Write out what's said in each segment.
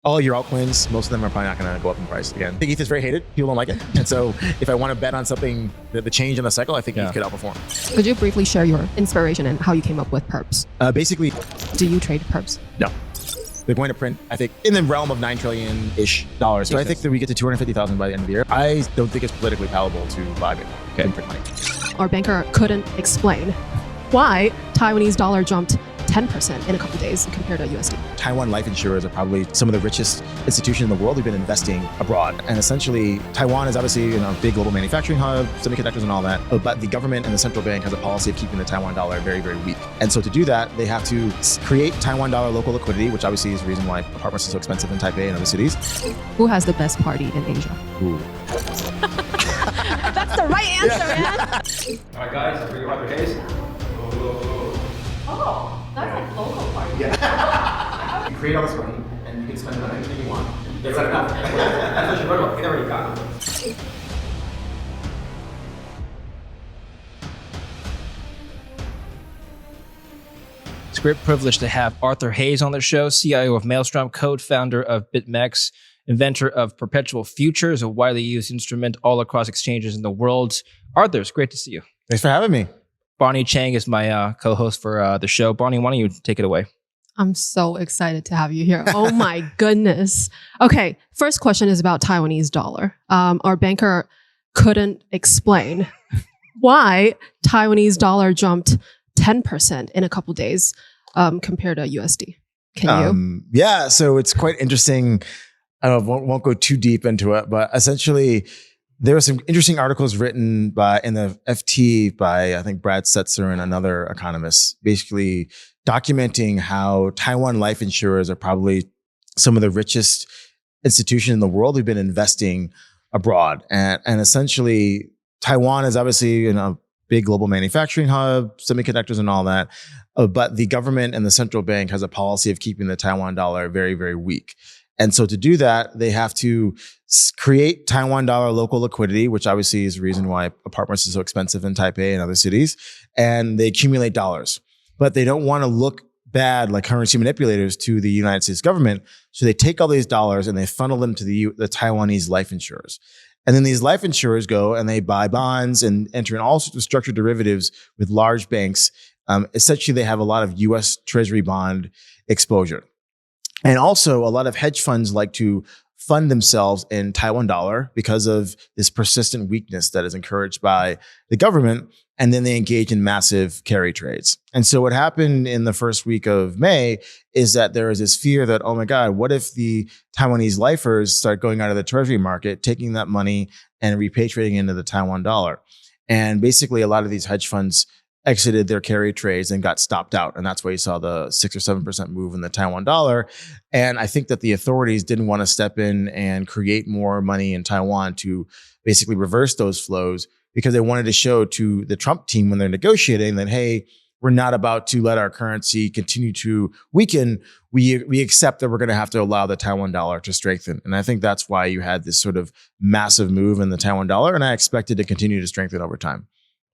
All your altcoins, most of them are probably not going to go up in price again. I think ETH is very hated. People don't like it. And so if I want to bet on something, the change in the cycle, I think ETH could outperform. Could you briefly share your inspiration and how you came up with perps? Basically, do you trade perps? No. They're going to print, I think, in the realm of $9 trillion-ish. So I think that we get to 250,000 by the end of the year. I don't think it's politically palatable to buy Bitcoin and print money. Our banker couldn't explain why Taiwanese dollar jumped 10% in a couple days compared to USD. Taiwan life insurers are probably some of the richest institutions in the world who've been investing abroad. And essentially, Taiwan is obviously a big global manufacturing hub, semiconductors and all that. But the government and the central bank has a policy of keeping the Taiwan dollar very, very weak. And so to do that, they have to create Taiwan dollar local liquidity, which obviously is the reason why apartments are so expensive in Taipei and other cities. Who has the best party in Asia? Ooh. That's the right answer, man. All right, guys, bring your Arthur Hayes. Oh, that's like local party. Yeah. You create all this money, and you can spend it on anything you want. That's not enough. That's what you wrote about. We already got it. It's a great privilege to have Arthur Hayes on the show, CIO of Maelstrom, co-founder of BitMEX, inventor of Perpetual Futures, a widely used instrument all across exchanges in the world. Arthur, it's great to see you. Thanks for having me. Bonnie Chang is my co-host for the show. Bonnie, why don't you take it away? I'm so excited to have you here. Oh my goodness. Okay, first question is about Taiwanese dollar. Our banker couldn't explain why Taiwanese dollar jumped 10% in a couple days compared to USD. Can you? Yeah, so it's quite interesting. I won't go too deep into it, but essentially, there were some interesting articles written in the FT by, I think, Brad Setzer and another economist, basically documenting how Taiwan life insurers are probably some of the richest institutions in the world who've been investing abroad. And essentially, Taiwan is obviously a big global manufacturing hub, semiconductors and all that. But the government and the central bank has a policy of keeping the Taiwan dollar very, very weak. And so to do that, they have to create Taiwan dollar local liquidity, which obviously is the reason why apartments are so expensive in Taipei and other cities. And they accumulate dollars. But they don't want to look bad like currency manipulators to the United States government. So they take all these dollars and they funnel them to the Taiwanese life insurers. And then these life insurers go and they buy bonds and enter in all sorts of structured derivatives with large banks. Essentially, they have a lot of U.S. Treasury bond exposure. And also, a lot of hedge funds like to fund themselves in Taiwan dollar because of this persistent weakness that is encouraged by the government. And then they engage in massive carry trades. And so what happened in the first week of May is that there is this fear that, oh my God, what if the Taiwanese lifers start going out of the treasury market, taking that money and repatriating into the Taiwan dollar? And basically, a lot of these hedge funds exited their carry trades and got stopped out. And that's why you saw the 6 or 7% move in the Taiwan dollar. And I think that the authorities didn't want to step in and create more money in Taiwan to basically reverse those flows, because they wanted to show to the Trump team when they're negotiating that, hey, we're not about to let our currency continue to weaken. We accept that we're going to have to allow the Taiwan dollar to strengthen. And I think that's why you had this sort of massive move in the Taiwan dollar. And I expect it to continue to strengthen over time.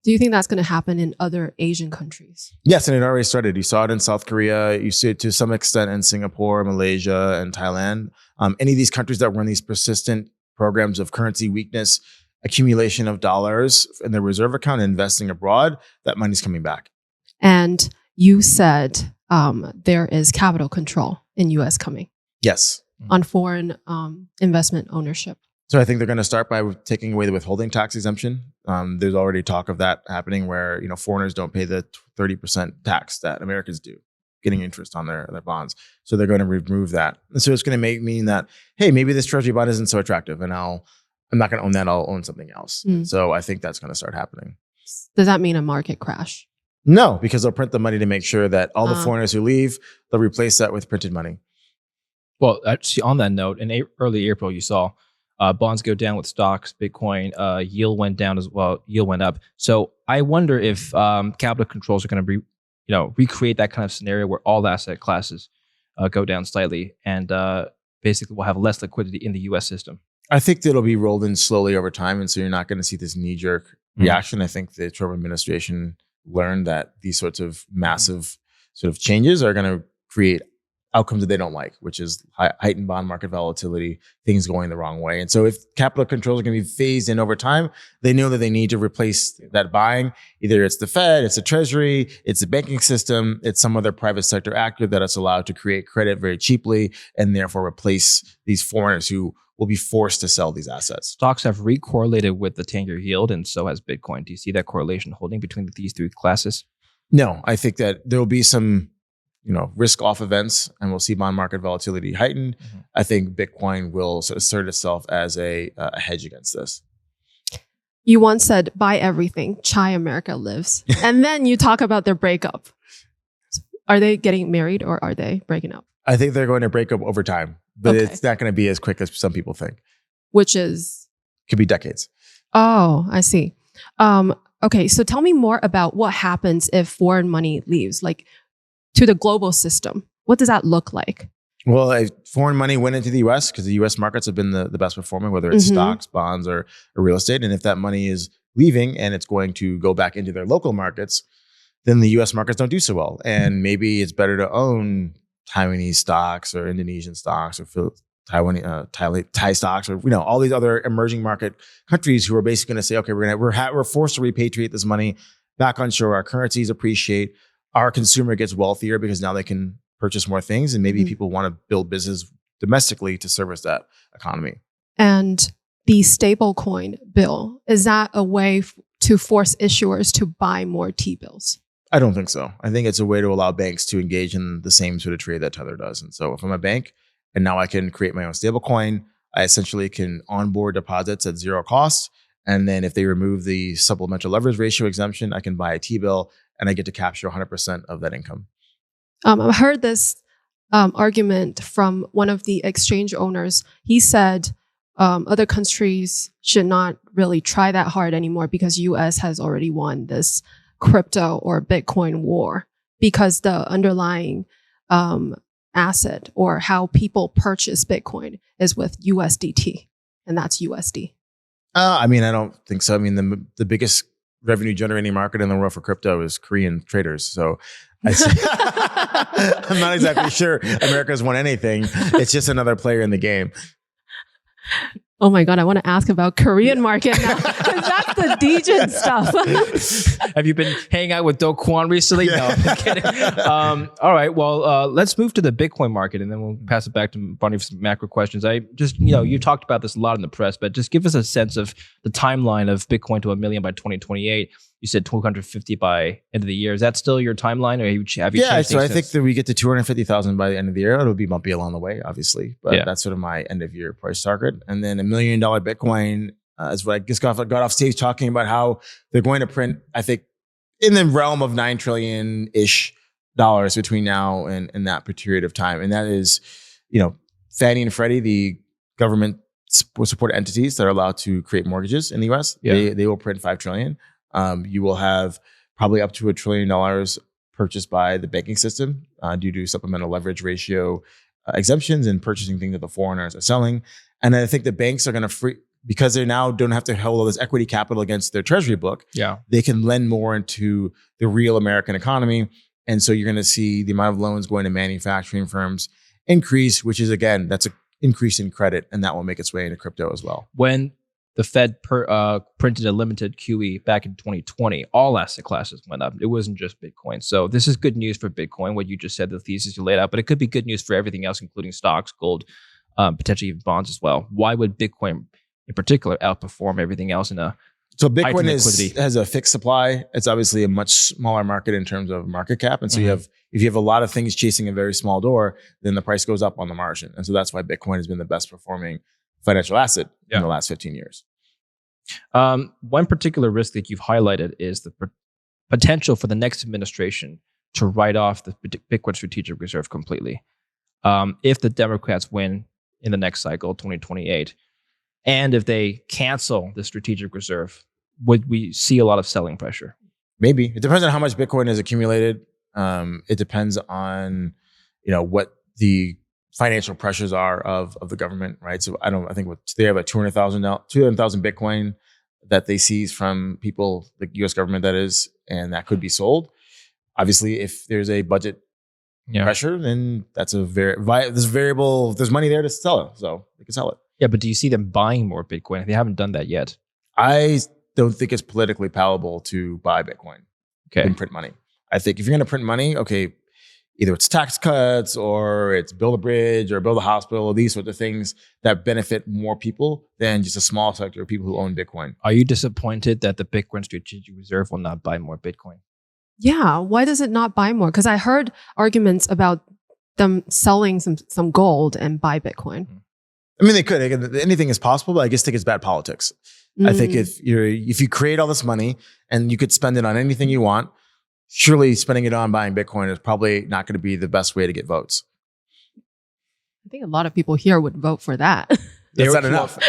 Do you think that's going to happen in other Asian countries? Yes, and it already started. You saw it in South Korea. You see it to some extent in Singapore, Malaysia, and Thailand. Any of these countries that run these persistent programs of currency weakness, accumulation of dollars in their reserve account, and investing abroad, that money's coming back. And you said there is capital control in U.S. coming. Yes. On foreign investment ownership. So I think they're going to start by taking away the withholding tax exemption. There's already talk of that happening where, foreigners don't pay the 30% tax that Americans do, getting interest on their bonds. So they're going to remove that. And so it's going to mean that, hey, maybe this treasury bond isn't so attractive and I'm not going to own that. I'll own something else. So I think that's going to start happening. Does that mean a market crash? No, because they'll print the money to make sure that all the foreigners who leave, they'll replace that with printed money. Well, actually, on that note, in early April, you saw bonds go down with stocks, Bitcoin, yield went down as well, yield went up. So I wonder if capital controls are going to recreate that kind of scenario where all asset classes go down slightly and basically we'll have less liquidity in the U.S. system. I think that'll be rolled in slowly over time. And so you're not going to see this knee-jerk reaction. I think the Trump administration learned that these sorts of massive sort of changes are going to create outcomes that they don't like, which is heightened bond market volatility, things going the wrong way. And so if capital controls are going to be phased in over time, they know that they need to replace that buying. Either it's the Fed, it's the Treasury, it's the banking system, it's some other private sector actor that is allowed to create credit very cheaply and therefore replace these foreigners who will be forced to sell these assets. Stocks have recorrelated with the 10-year yield, and so has Bitcoin. Do you see that correlation holding between these three classes? No, I think that there will be some risk off events, and we'll see bond market volatility heightened. Mm-hmm. I think Bitcoin will sort of assert itself as a hedge against this. You once said, buy everything, Chai America lives. And then you talk about their breakup. Are they getting married or are they breaking up? I think they're going to break up over time, but it's not going to be as quick as some people think. Which is? Could be decades. Oh, I see. Okay, so tell me more about what happens if foreign money leaves, like to the global system. What does that look like? Well, if foreign money went into the U.S., because the U.S. markets have been the best performing, whether it's stocks, bonds, or real estate. And if that money is leaving and it's going to go back into their local markets, then the U.S. markets don't do so well. And maybe it's better to own Taiwanese stocks or Indonesian stocks or Thai stocks or all these other emerging market countries who are basically going to say, okay, we're forced to repatriate this money back on shore. Our currencies appreciate. Our consumer gets wealthier because now they can purchase more things, and maybe people want to build business domestically to service that economy. And the Stablecoin Bill, is that a way to force issuers to buy more T-bills? I don't think so. I think it's a way to allow banks to engage in the same sort of trade that Tether does. And so if I'm a bank and now I can create my own stablecoin, I essentially can onboard deposits at zero cost. And then if they remove the supplemental leverage ratio exemption, I can buy a T-bill and I get to capture 100% of that income. I've heard this argument from one of the exchange owners. He said other countries should not really try that hard anymore because US has already won this crypto or Bitcoin war because the underlying asset or how people purchase Bitcoin is with USDT, and that's USD. I don't think so. I mean, the biggest revenue generating market in the world for crypto is Korean traders. So I'm not exactly sure America's won anything. It's just another player in the game. Oh my God, I want to ask about Korean market now because that's the degen stuff. Have you been hanging out with Do Kwon recently? No, I'm kidding. All right, well, let's move to the Bitcoin market and then we'll pass it back to Bonnie for some macro questions. I just, you talked about this a lot in the press, but just give us a sense of the timeline of Bitcoin to $1 million by 2028. You said 250 by end of the year. Is that still your timeline, or have you changed things? So I think that we get to 250,000 by the end of the year. It'll be bumpy along the way, obviously, but that's sort of my end of year price target. And then $1 million Bitcoin is what I just got off stage talking about how they're going to print, I think, in the realm of $9 trillion-ish between now and that period of time. And that is, Fannie and Freddie, the government support entities that are allowed to create mortgages in the US. Yeah. They will print $5 trillion. You will have probably up to $1 trillion purchased by the banking system due to supplemental leverage ratio exemptions and purchasing things that the foreigners are selling. And I think the banks are going to because they now don't have to hold all this equity capital against their treasury book. Yeah, they can lend more into the real American economy. And so you're going to see the amount of loans going to manufacturing firms increase, which is, again, that's an increase in credit, and that will make its way into crypto as well. When the Fed printed a limited QE back in 2020, all asset classes went up. It wasn't just Bitcoin. So this is good news for Bitcoin, what you just said, the thesis you laid out, but it could be good news for everything else, including stocks, gold, potentially even bonds as well. Why would Bitcoin in particular outperform everything else in a So Bitcoin has a fixed supply. It's obviously a much smaller market in terms of market cap. And so if you have a lot of things chasing a very small door, then the price goes up on the margin. And so that's why Bitcoin has been the best performing financial asset in the last 15 years. One particular risk that you've highlighted is the potential for the next administration to write off the Bitcoin strategic reserve completely. If the Democrats win in the next cycle, 2028, and if they cancel the strategic reserve, would we see a lot of selling pressure? Maybe. It depends on how much Bitcoin is accumulated. It depends on, what the financial pressures are of the government, right? So I think they have a 200,000 Bitcoin that they seize from people, the U.S. government that is, and that could be sold. Obviously, if there's a budget pressure, then that's there's variable. There's money there to sell it, so they can sell it. Yeah, but do you see them buying more Bitcoin? They haven't done that yet. I don't think it's politically palatable to buy Bitcoin and print money. I think if you're going to print money, okay, either it's tax cuts or it's build a bridge or build a hospital, these sorts of things that benefit more people than just a small sector of people who own Bitcoin. Are you disappointed that the Bitcoin Strategic Reserve will not buy more Bitcoin? Yeah, why does it not buy more? Because I heard arguments about them selling some gold and buy Bitcoin. I mean, they could. Anything is possible, but I just think it's bad politics. I think if you create all this money and you could spend it on anything you want, surely spending it on buying Bitcoin is probably not going to be the best way to get votes. I think a lot of people here would vote for that. That's not enough.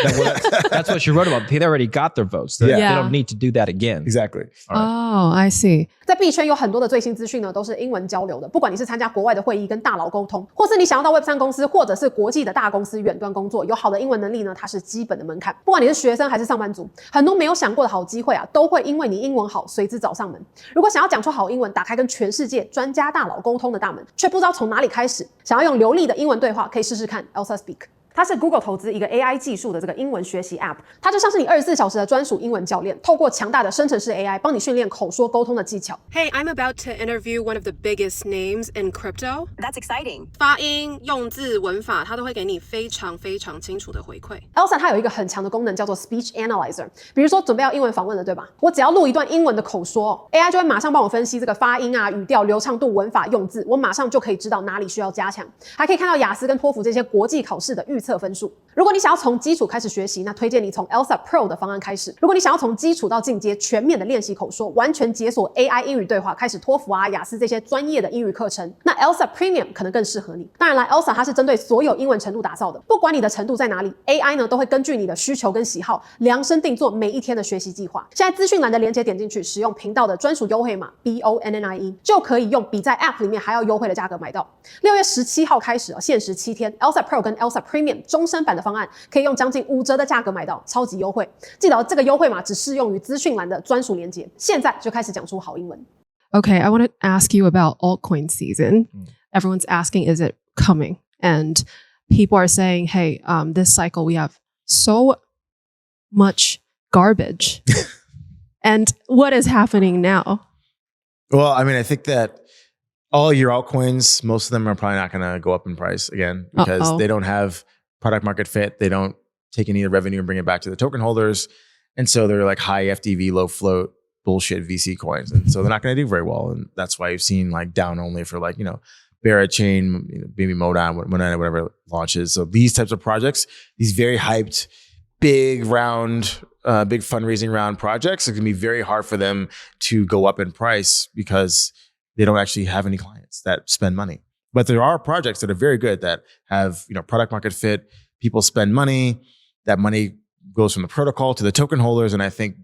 That's what she wrote about. They already got their votes. They don't need to do that again. Exactly. Oh, I see. 在币圈有很多的最新资讯呢，都是英文交流的。不管你是参加国外的会议跟大佬沟通，或是你想要到 Web3 公司或者是国际的大公司远端工作，有好的英文能力呢，它是基本的门槛。不管你是学生还是上班族，很多没有想过的好机会啊，都会因为你英文好随之找上门。如果想要讲出好英文，打开跟全世界专家大佬沟通的大门，却不知道从哪里开始，想要用流利的英文对话，可以试试看 ELSA Speak。它是 Google 投资一个 AI 技术的这个英文学习 App， 它就像是你24小时的专属英文教练，透过强大的生成式 AI 帮你训练口说沟通的技巧。Hey, I'm about to interview one of the biggest names in crypto. That's exciting. 发音、用字、文法，它都会给你非常非常清楚的回馈。ELSA 它有一个很强的功能叫做 Speech Analyzer， 比如说准备要英文访问了，对吧？我只要录一段英文的口说 ，AI 就会马上帮我分析这个发音啊、语调、流畅度、文法、用字，我马上就可以知道哪里需要加强，还可以看到雅思跟托福这些国际考试的预测分数。如果你想要从基础开始学习，那推荐你从 ELSA Pro 的方案开始。如果你想要从基础到进阶，全面的练习口说，完全解锁 AI 英语对话，开始托福啊、雅思这些专业的英语课程，那 ELSA PREMIUN 可能更适合你。当然啦 ，ELSA 它是针对所有英文程度打造的，不管你的程度在哪里 ，AI 呢都会根据你的需求跟喜好量身定做每一天的学习计划。现在资讯栏的连结点进去，使用频道的专属优惠码 BONNIE 就可以用比在 App 里面还要优惠的价格买到。6月17号开始限时7天 ，ELSA Pro 跟 ELSA PREMIUN 终身版的方案可以用将近5折的价格买到，超级优惠！记得这个优惠码只适用于资讯栏的专属连结。现在就开始讲出好英文。Okay, I want to ask you about altcoin season. Everyone's asking, is it coming? And people are saying, hey, this cycle we have so much garbage. And what is happening now? Well, I mean, I think that all your altcoins, most of them are probably not going to go up in price again because they don't have product market fit. They don't take any of the revenue and bring it back to the token holders. And so they're like high FDV, low float bullshit VC coins. And so they're not going to do very well. And that's why you've seen like down only for like, Barra Chain, maybe Modon, whatever launches. So these types of projects, these very hyped, big round, big fundraising round projects, it's going to be very hard for them to go up in price because they don't actually have any clients that spend money. But there are projects that are very good that have, product market fit. People spend money. That money goes from the protocol to the token holders. And I think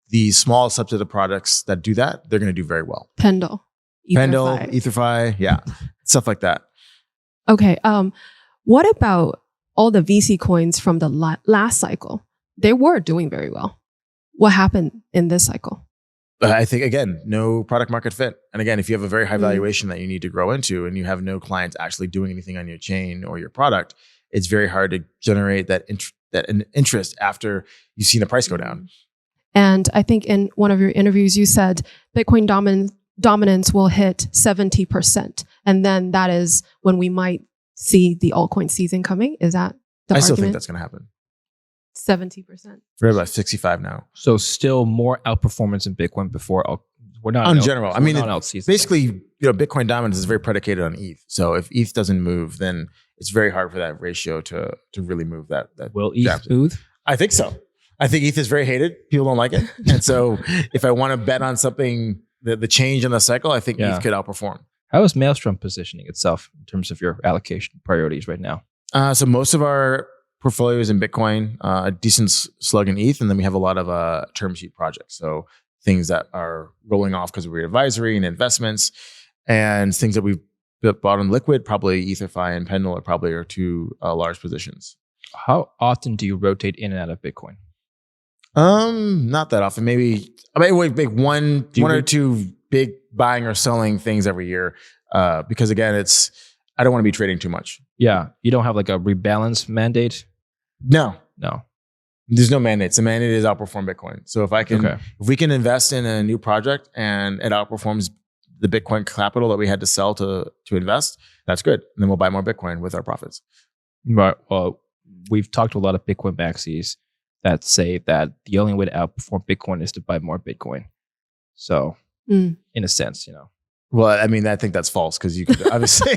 the small subset of products that do that, they're going to do very well. Pendle, EtherFi, yeah, stuff like that. Okay. What about all the VC coins from the last cycle? They were doing very well. What happened in this cycle? I think, again, no product market fit. And again, if you have a very high valuation that you need to grow into and you have no clients actually doing anything on your chain or your product, it's very hard to generate that interest after you've seen the price go down. And I think in one of your interviews, you said Bitcoin dominance will hit 70%. And then that is when we might see the altcoin season coming. Is that the argument? I still think that's going to happen. 70%. We're about 65 now. So still more outperformance in Bitcoin before we're not in general. I mean, basically, yet. Bitcoin dominance is very predicated on ETH. So if ETH doesn't move, then it's very hard for that ratio to really move that. Will ETH move? I think so. I think ETH is very hated. People don't like it. And so if I want to bet on something, the change in the cycle, I think ETH could outperform. How is Maelstrom positioning itself in terms of your allocation priorities right now? So most of our portfolio is in Bitcoin, a decent slug in ETH, and then we have a lot of term sheet projects. So things that are rolling off because of advisory and investments, and things that we've bought on liquid, probably EtherFi and Pendle are probably our two large positions. How often do you rotate in and out of Bitcoin? Not that often. Maybe we make one or two big buying or selling things every year. because again, I don't want to be trading too much. Yeah. You don't have like a rebalance mandate? No. No. There's no mandates. The mandate is outperform Bitcoin. So if we can invest in a new project and it outperforms the Bitcoin capital that we had to sell to invest, that's good. And then we'll buy more Bitcoin with our profits. Right. Well, we've talked to a lot of Bitcoin maxis that say that the only way to outperform Bitcoin is to buy more Bitcoin. So in a sense, Well, I mean, I think that's false because you could obviously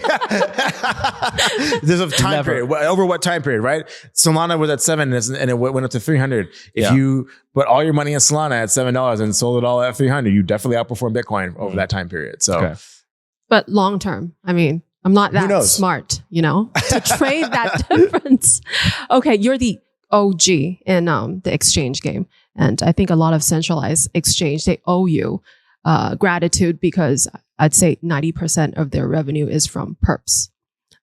there's a time period. Over what time period, right? Solana was at $7 and it went up to 300. If you put all your money in Solana at $7 and sold it all at 300, you definitely outperform Bitcoin over that time period. So, but long term, I mean, I'm not that smart, to trade that difference. Okay, you're the OG in the exchange game, and I think a lot of centralized exchange, they owe you gratitude because I'd say 90% of their revenue is from perps.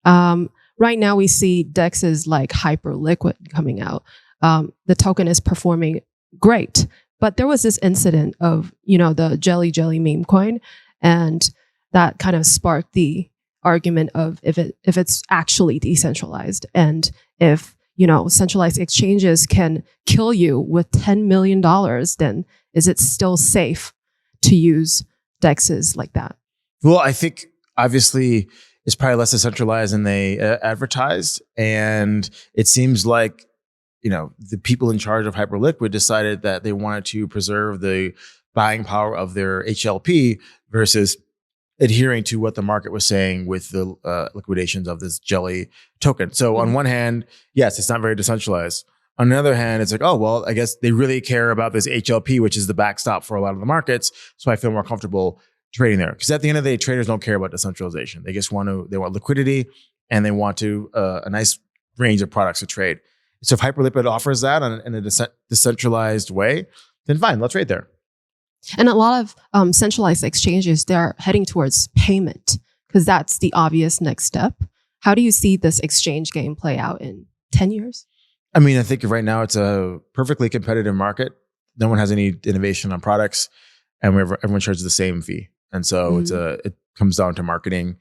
Right now, we see DEXs like Hyperliquid coming out. The token is performing great, but there was this incident of, the jelly meme coin, and that kind of sparked the argument of if it's actually decentralized, and if centralized exchanges can kill you with $10 million, then is it still safe to use DEXs like that? Well, I think obviously it's probably less decentralized than they advertised. And it seems like, the people in charge of Hyperliquid decided that they wanted to preserve the buying power of their HLP versus adhering to what the market was saying with the liquidations of this jelly token. So on one hand, yes, it's not very decentralized. On the other hand, it's like, oh, well, I guess they really care about this HLP, which is the backstop for a lot of the markets. So I feel more comfortable trading there. Because at the end of the day, traders don't care about decentralization. They just want liquidity, and they want a nice range of products to trade. So if Hyperliquid offers that in a decentralized way, then fine, let's trade there. And a lot of centralized exchanges, they're heading towards payment because that's the obvious next step. How do you see this exchange game play out in 10 years? I mean, I think right now it's a perfectly competitive market. No one has any innovation on products, and everyone charges the same fee. And so it comes down to marketing.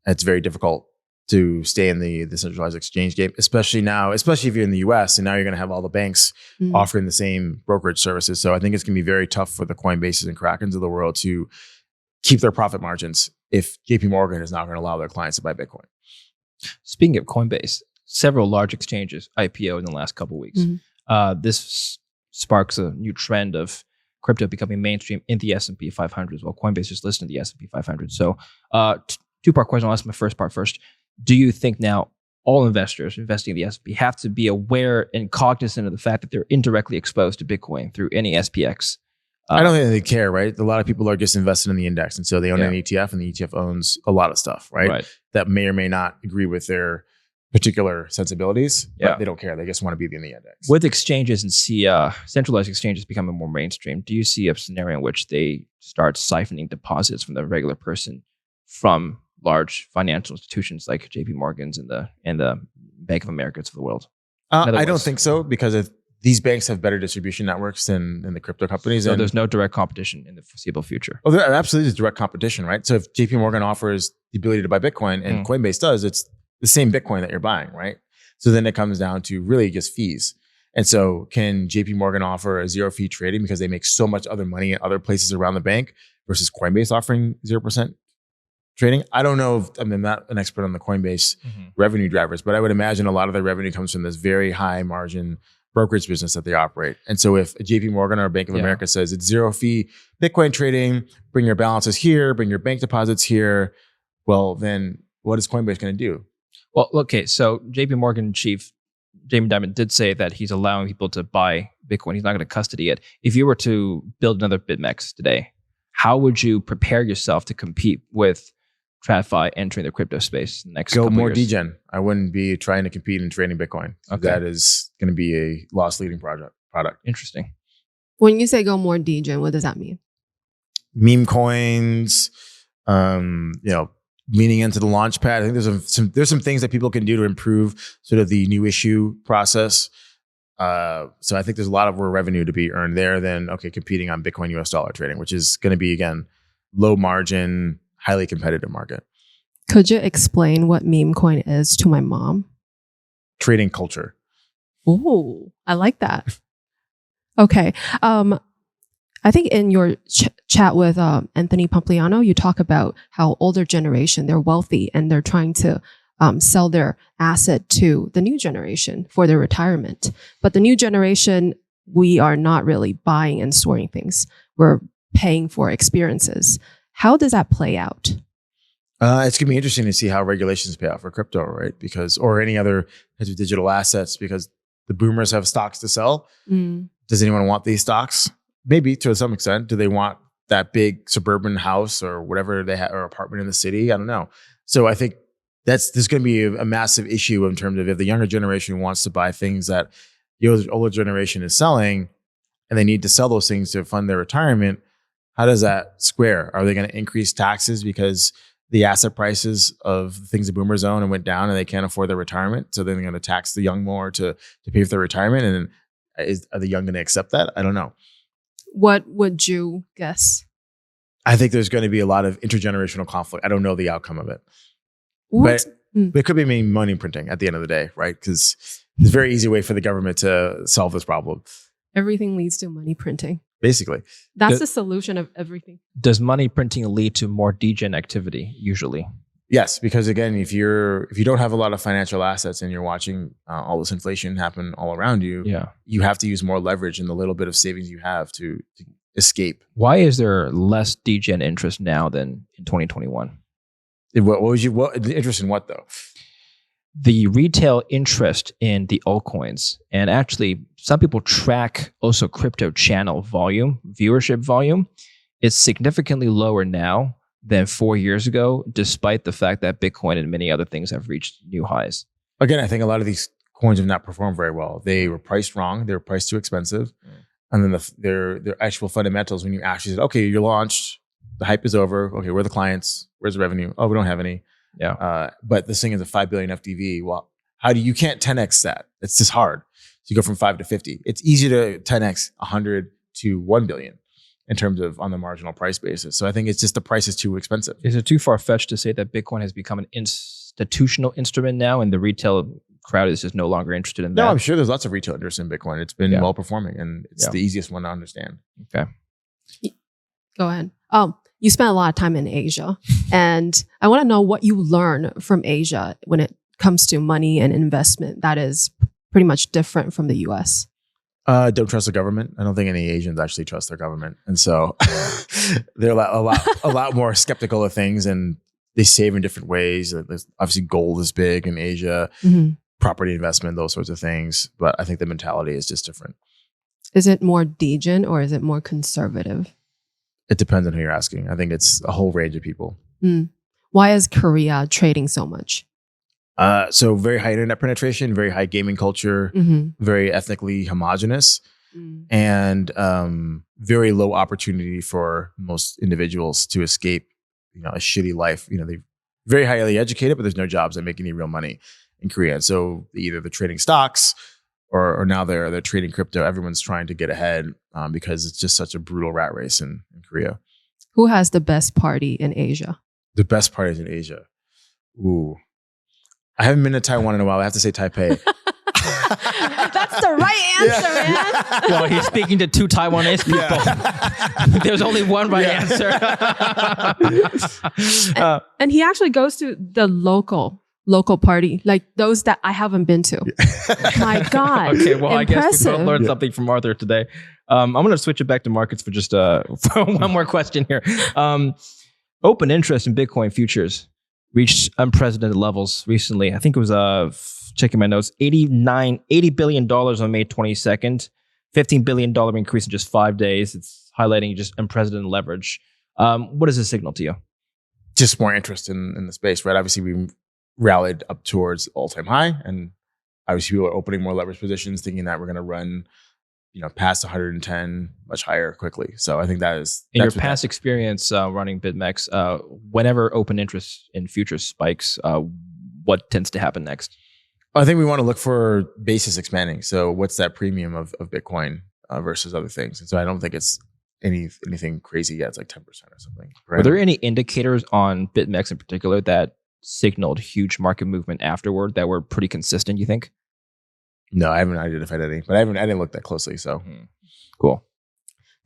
It's very difficult to stay in the centralized exchange game, especially if you're in the US, and now you're going to have all the banks offering the same brokerage services. So I think it's going to be very tough for the Coinbases and Krakens of the world to keep their profit margins if JP Morgan is not going to allow their clients to buy Bitcoin. Speaking of Coinbase, several large exchanges IPO in the last couple of weeks. This sparks a new trend of crypto becoming mainstream in the S&P 500 as well. Coinbase just listed in the S&P 500. So two-part question. I'll ask my first part first. Do you think now all investors investing in the S&P have to be aware and cognizant of the fact that they're indirectly exposed to Bitcoin through any SPX? I don't think they care, right? A lot of people are just invested in the index. And so they own an ETF, and the ETF owns a lot of stuff, right? That may or may not agree with their particular sensibilities, but they don't care. They just want to be in the index. With exchanges and centralized exchanges becoming more mainstream, do you see a scenario in which they start siphoning deposits from the regular person from large financial institutions like JP Morgan's and the Bank of America's of the world? I don't think so, because these banks have better distribution networks than the crypto companies. So there's no direct competition in the foreseeable future. Oh, there absolutely is direct competition, right? So if JP Morgan offers the ability to buy Bitcoin and Coinbase does, it's the same Bitcoin that you're buying, right? So then it comes down to really just fees. And so can JP Morgan offer a zero fee trading because they make so much other money in other places around the bank versus Coinbase offering 0% trading? I don't know. I'm not an expert on the Coinbase revenue drivers, but I would imagine a lot of their revenue comes from this very high margin brokerage business that they operate. And so if a JP Morgan or a Bank of America says it's zero fee Bitcoin trading, bring your balances here, bring your bank deposits here, well, then what is Coinbase going to do? Well, okay. So JP Morgan chief Jamie Dimon did say that he's allowing people to buy Bitcoin. He's not going to custody it. If you were to build another BitMEX today, how would you prepare yourself to compete with TradFi entering the crypto space next couple more years? degen. I wouldn't be trying to compete in trading Bitcoin. Okay. That is going to be a loss leading product. Interesting. When you say go more degen, what does that mean? Meme coins, leaning into the launch pad. I think there's some things that people can do to improve sort of the new issue process. So I think there's a lot of more revenue to be earned there than competing on Bitcoin US dollar trading, which is going to be, again, low margin, highly competitive market. Could you explain what meme coin is to my mom? Trading culture. Ooh, I like that. Okay. I think in your chat with Anthony Pompliano, you talk about how older generation, they're wealthy and they're trying to sell their asset to the new generation for their retirement. But the new generation, we are not really buying and storing things. We're paying for experiences. How does that play out? It's going to be interesting to see how regulations play out for crypto, right? Because, or any other types of digital assets, because the boomers have stocks to sell. Does anyone want these stocks? Maybe to some extent. Do they want that big suburban house or whatever they have, or apartment in the city? I don't know. So I think there's going to be a massive issue in terms of if the younger generation wants to buy things that the older generation is selling, and they need to sell those things to fund their retirement. How does that square? Are they going to increase taxes because the asset prices of things the boomers own and went down and they can't afford their retirement? So then they're going to tax the young more to pay for their retirement. And are the young going to accept that? I don't know. What would you guess? I think there's going to be a lot of intergenerational conflict. I don't know the outcome of it. What? But it could be money printing at the end of the day, right? Because it's a very easy way for the government to solve this problem. Everything leads to money printing. Basically. That's the solution of everything. Does money printing lead to more degen activity usually? Yes, because again, if you don't have a lot of financial assets and you're watching all this inflation happen all around you, you have to use more leverage in the little bit of savings you have to escape. Why is there less degen interest now than in 2021? What interest in what though? The retail interest in the altcoins, and actually some people track also crypto channel volume, viewership volume. It's significantly lower now than 4 years ago, despite the fact that Bitcoin and many other things have reached new highs. Again, I think a lot of these coins have not performed very well. They were priced wrong. They were priced too expensive. And then their actual fundamentals, when you actually said, okay, you're launched, the hype is over. Okay, where are the clients? Where's the revenue? Oh, we don't have any. But this thing is a 5 billion FDV. Well, you can't 10x that. It's just hard. So you go from 5 to 50. It's easy to 10x 100 to 1 billion in terms of on the marginal price basis. So I think it's just the price is too expensive. Is it too far-fetched to say that Bitcoin has become an institutional instrument now and the retail crowd is just no longer interested in that? No, I'm sure there's lots of retail interest in Bitcoin. It's been well performing and it's the easiest one to understand. Okay. Go ahead. You spent a lot of time in Asia, and I want to know what you learn from Asia when it comes to money and investment that is pretty much different from the US. Don't trust the government. I don't think any Asians actually trust their government. And so they're a lot more skeptical of things, and they save in different ways. There's obviously gold is big in Asia, property investment, those sorts of things. But I think the mentality is just different. Is it more degen or is it more conservative? It depends on who you're asking. I think it's a whole range of people. Why is Korea trading so much? So very high internet penetration, very high gaming culture, very ethnically homogenous, and very low opportunity for most individuals to escape, a shitty life. They're very highly educated, but there's no jobs that make any real money in Korea. And so either they're trading stocks or now they're trading crypto. Everyone's trying to get ahead because it's just such a brutal rat race in Korea. Who has the best party in Asia? The best parties in Asia. Ooh. I haven't been to Taiwan in a while. I have to say Taipei. That's the right answer, man. Well, he's speaking to two Taiwanese people. There's only one right answer. And he actually goes to the local party, like those that I haven't been to. My God. Okay, well, impressive. I guess we both learned something from Arthur today. I'm going to switch it back to markets for just for one more question here. Open interest in Bitcoin futures reached unprecedented levels recently. I think it was, checking my notes, $80 billion on May 22nd, $15 billion increase in just 5 days. It's highlighting just unprecedented leverage. What does this signal to you? Just more interest in the space, right? Obviously, we rallied up towards all-time high, and obviously people are opening more leverage positions, thinking that we're going to run past 110 much higher quickly. So I think that's your past experience running BitMEX, whenever open interest in futures spikes, what tends to happen next? I think we want to look for basis expanding. So what's that premium of Bitcoin versus other things? And so I don't think it's anything crazy yet. It's like 10% or something. Right? Are there any indicators on BitMEX in particular that signaled huge market movement afterward that were pretty consistent, you think? No, I haven't identified any, but I didn't look that closely. So Cool.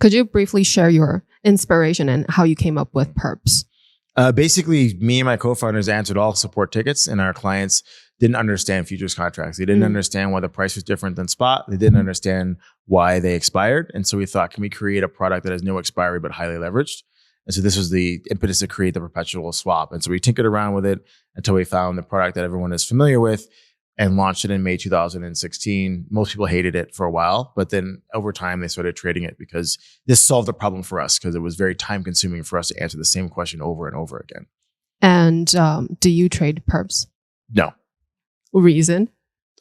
Could you briefly share your inspiration and how you came up with perps? Basically, me and my co-founders answered all support tickets, and our clients didn't understand futures contracts. They didn't understand why the price was different than spot. They didn't understand why they expired. And so we thought, can we create a product that has no expiry but highly leveraged? And so this was the impetus to create the perpetual swap. And so we tinkered around with it until we found the product that everyone is familiar with and launched it in May 2016. Most people hated it for a while, but then over time they started trading it because this solved the problem for us because it was very time consuming for us to answer the same question over and over again. And do you trade perps? No, Reason?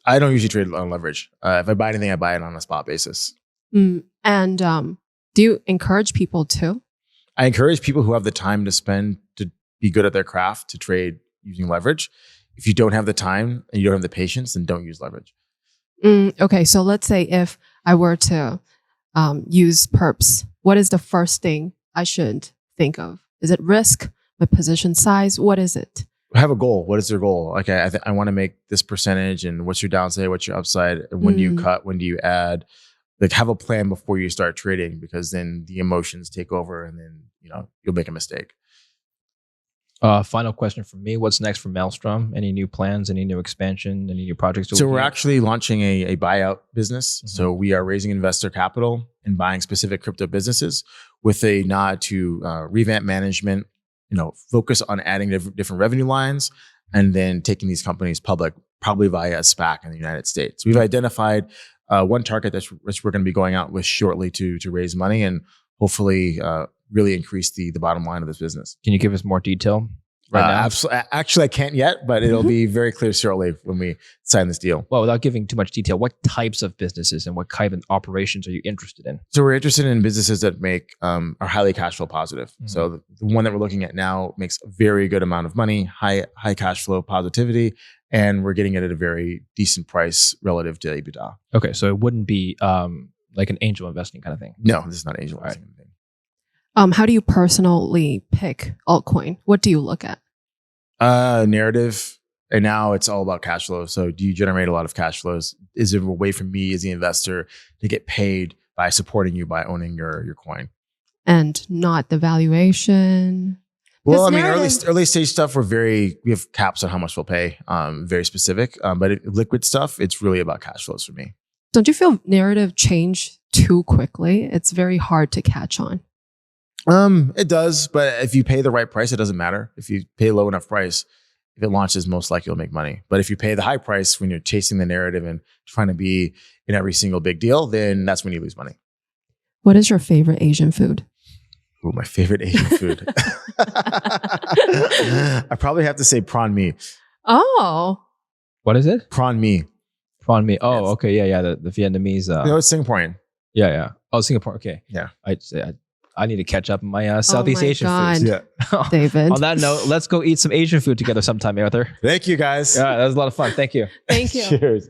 I don't usually trade on leverage. If I buy anything, I buy it on a spot basis. And do you encourage people to? I encourage people who have the time to spend to be good at their craft to trade using leverage. If you don't have the time and you don't have the patience, then don't use leverage. Okay, so let's say if I were to use perps, what is the first thing I should think of? Is it risk, my position size? What is it? Have a goal. What is your goal? Like I want to make this percentage, and what's your downside? What's your upside? And when do you cut? When do you add? Like have a plan before you start trading, because then the emotions take over, and then you'll make a mistake. Final question from me. What's next for Maelstrom? Any new plans? Any new expansion? Any new projects? So we're actually launching a buyout business. So we are raising investor capital and buying specific crypto businesses with a nod to revamp management, focus on adding different revenue lines, and then taking these companies public, probably via a SPAC in the United States. We've identified one target which we're going to be going out with shortly to raise money and hopefully really increase the bottom line of this business. Can you give us more detail right now? Actually, I can't yet, but it'll be very clear shortly when we sign this deal. Well, without giving too much detail, what types of businesses and what kind of operations are you interested in? So we're interested in businesses that are highly cash flow positive. So the one that we're looking at now makes a very good amount of money, high cash flow positivity, and we're getting it at a very decent price relative to EBITDA. Okay, so it wouldn't be like an angel investing kind of thing. No, this is not angel investing. How do you personally pick altcoin? What do you look at? Narrative. And now it's all about cash flow. So do you generate a lot of cash flows? Is there a way for me as the investor to get paid by supporting you by owning your coin? And not the valuation. Well, I mean, early stage stuff, we have caps on how much we'll pay, very specific. But liquid stuff, it's really about cash flows for me. Don't you feel narrative change too quickly? It's very hard to catch on. It does, but if you pay the right price, it doesn't matter. If you pay a low enough price, if it launches, most likely you'll make money. But if you pay the high price when you're chasing the narrative and trying to be in every single big deal, then that's when you lose money. What is your favorite Asian food? Ooh, my favorite Asian food. I probably have to say prawn mee. Oh. What is it? Prawn mee. Prawn mee. Oh, okay. Yeah. The Vietnamese. It's Singaporean. Yeah. Oh, Singapore. Okay. Yeah. I need to catch up on my Southeast Asian foods. Yeah. David. On that note, let's go eat some Asian food together sometime, Arthur. Thank you, guys. Yeah, that was a lot of fun. Thank you. Thank you. Cheers.